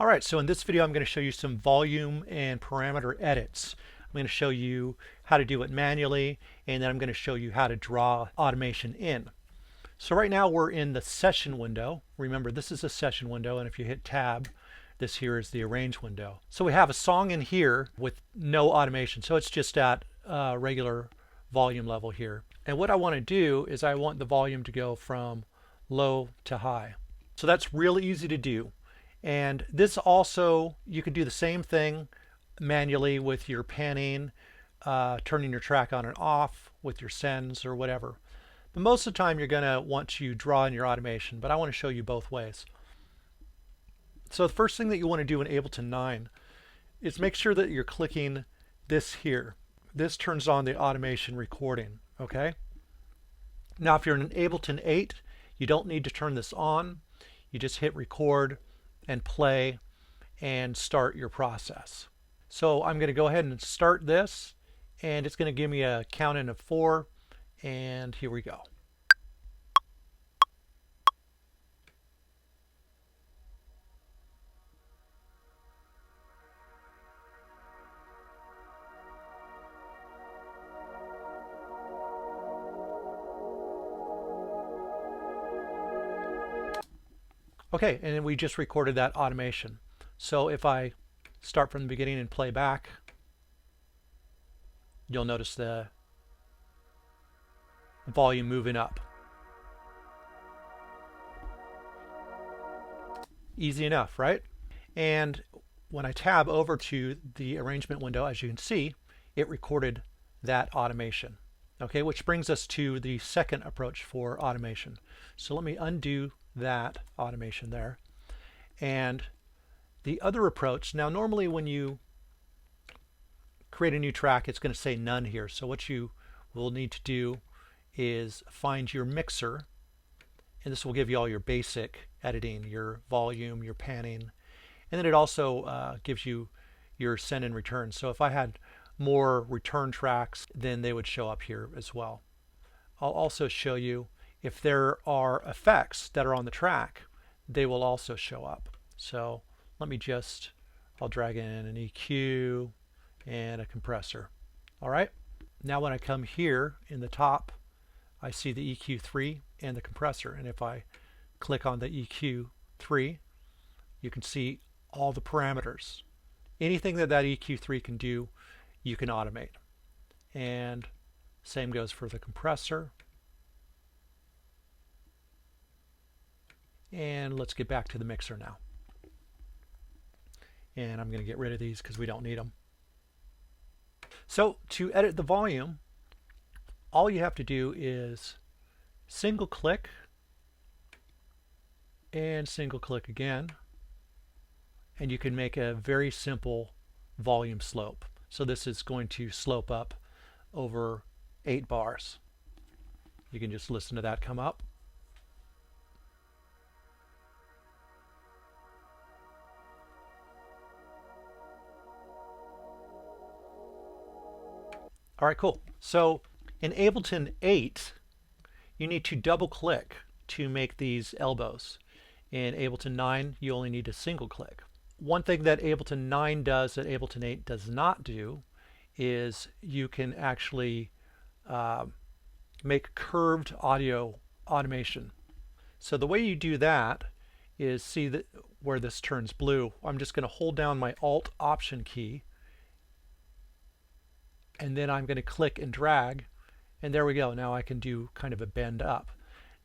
All right, so in this video I'm going to show you some volume and parameter edits. I'm going to show you how to do it manually, and then I'm going to show you how to draw automation in. So right now we're in the session window. Remember, this is a session window, and if you hit tab, this here is the arrange window. So we have a song in here with no automation, so it's just at regular volume level here. And what I want to do is I want the volume to go from low to high. So that's really easy to do. And this also, you can do the same thing manually with your panning, turning your track on and off with your sends or whatever. But most of the time you're going to want to draw in your automation, but I want to show you both ways. So the first thing that you want to do in Ableton 9 is make sure that you're clicking this here. This turns on the automation recording, okay? Now if you're in Ableton 8, you don't need to turn this on. You just hit record and play and start your process. So I'm going to go ahead and start this, and it's going to give me a count in of 4, and here we go. Okay, and then we just recorded that automation. So if I start from the beginning and play back, you'll notice the volume moving up. Easy enough, right? And when I tab over to the arrangement window, as you can see, it recorded that automation. Okay, which brings us to the second approach for automation. So let me undo that automation there. And the other approach, now normally when you create a new track, it's going to say none here. So what you will need to do is find your mixer, and this will give you all your basic editing, your volume, your panning, and then it also gives you your send and return. So if I had more return tracks, then they would show up here as well. I'll also show you if there are effects that are on the track, they will also show up. So let me just, I'll drag in an EQ and a compressor. All right. Now when I come here in the top, I see the EQ3 and the compressor. And if I click on the EQ3, you can see all the parameters. Anything that EQ3 can do, you can automate. And same goes for the compressor. And let's get back to the mixer now. And I'm going to get rid of these because we don't need them. So to edit the volume, all you have to do is single click and single click again. And you can make a very simple volume slope. So this is going to slope up over 8 bars. You can just listen to that come up. All right, cool. So in Ableton 8, you need to double click to make these elbows. In Ableton 9, you only need to single click. One thing that Ableton 9 does that Ableton 8 does not do is you can actually make curved audio automation. So the way you do that is, see that where this turns blue, I'm just going to hold down my Alt Option key, and then I'm going to click and drag, and there we go. Now I can do kind of a bend up.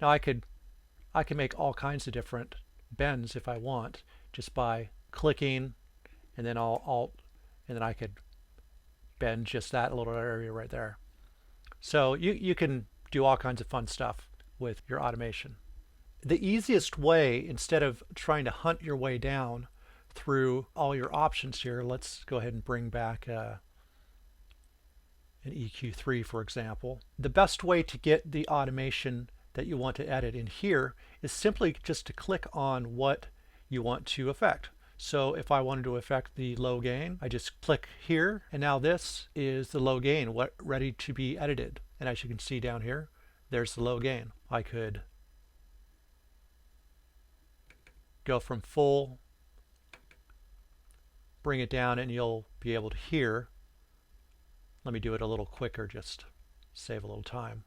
Now I can make all kinds of different bends if I want, just by clicking, and then I'll Alt, and then I could bend just that little area right there. So you can do all kinds of fun stuff with your automation. The easiest way, instead of trying to hunt your way down through all your options here, let's go ahead and bring back an EQ3, for example. The best way to get the automation that you want to edit in here is simply just to click on what you want to affect. So if I wanted to affect the low gain, I just click here, and now this is the low gain, ready to be edited. And as you can see down here, there's the low gain. I could go from full bring it down and you'll be able to hear. Let me do it a little quicker, just save a little time.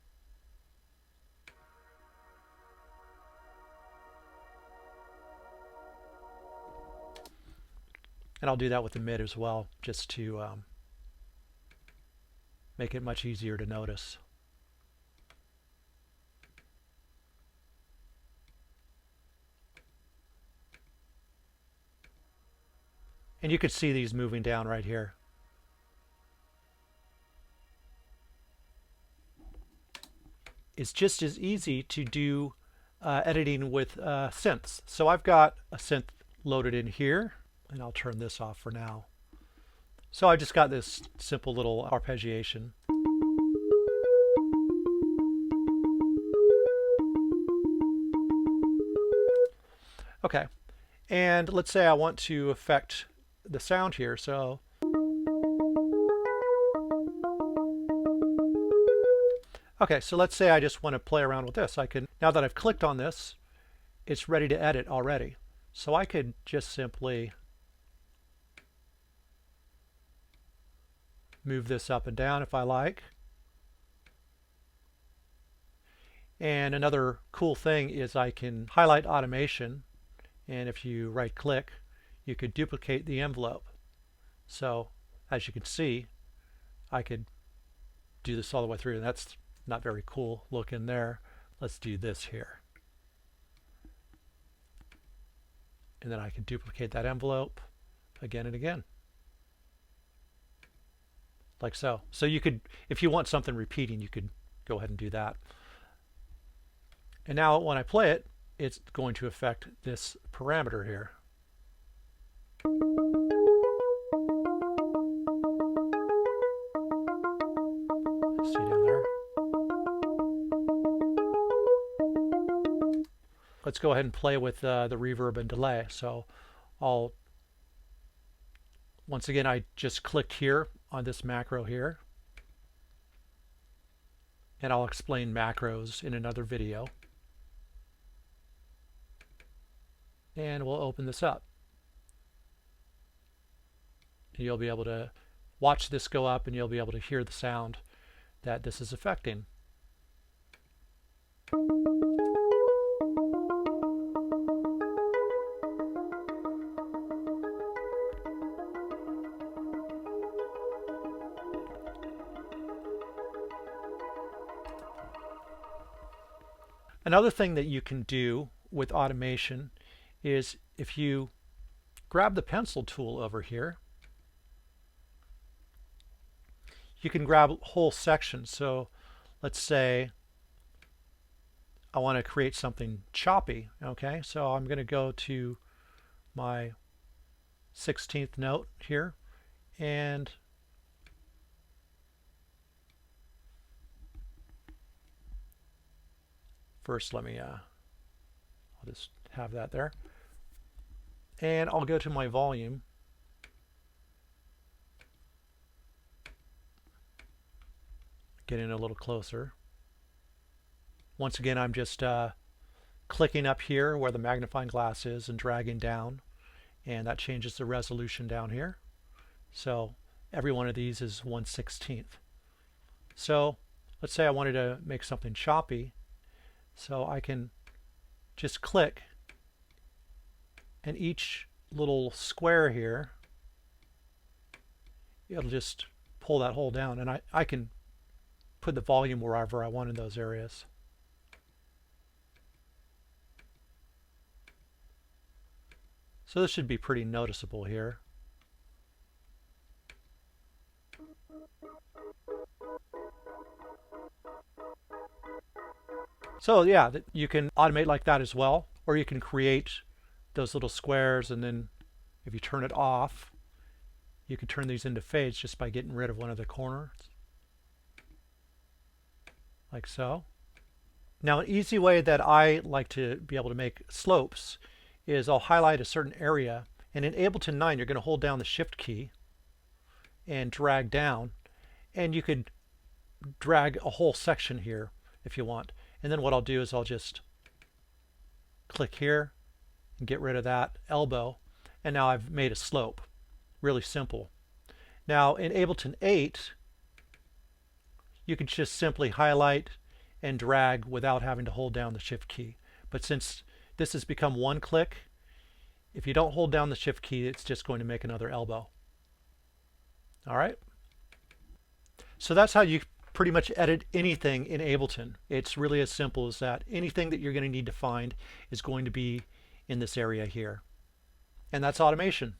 And I'll do that with the mid as well, just to make it much easier to notice. And you could see these moving down right here. It's just as easy to do editing with synths. So I've got a synth loaded in here, and I'll turn this off for now. So I just got this simple little arpeggiation. Okay, and let's say I want to affect the sound here, so okay, so let's say I just want to play around with this. I can, now that I've clicked on this, it's ready to edit already. So I could just simply move this up and down if I like. And another cool thing is I can highlight automation, and if you right click, you could duplicate the envelope. So as you can see, I could do this all the way through, and that's not very cool looking there. Let's do this here. And then I can duplicate that envelope again and again. Like so. So you could, if you want something repeating, you could go ahead and do that. And now when I play it, it's going to affect this parameter here. See down there? Let's go ahead and play with the reverb and delay. So once again, I just clicked here on this macro here, and I'll explain macros in another video. And we'll open this up. And you'll be able to watch this go up, and you'll be able to hear the sound that this is affecting. Another thing that you can do with automation is if you grab the pencil tool over here, you can grab whole sections. So let's say I want to create something choppy. Okay, so I'm going to go to my 16th note here, and first let me I'll just have that there, and I'll go to my volume, get in a little closer. Once again, I'm just clicking up here where the magnifying glass is and dragging down, and that changes the resolution down here. So every one of these is 1/16. So let's say I wanted to make something choppy, so I can just click, and each little square here, it'll just pull that hole down, and I can put the volume wherever I want in those areas. So this should be pretty noticeable here. So yeah, you can automate like that as well, or you can create those little squares, and then if you turn it off, you can turn these into fades just by getting rid of one of the corners, like so. Now, an easy way that I like to be able to make slopes is I'll highlight a certain area, and in Ableton 9 you're going to hold down the shift key and drag down, and you could drag a whole section here if you want. And then what I'll do is I'll just click here and get rid of that elbow, and now I've made a slope. really simple. Now in Ableton 8, you can just simply highlight and drag without having to hold down the Shift key. But since this has become one click, if you don't hold down the Shift key, it's just going to make another elbow. All right? So that's how you pretty much edit anything in Ableton. It's really as simple as that. Anything that you're going to need to find is going to be in this area here. And that's automation.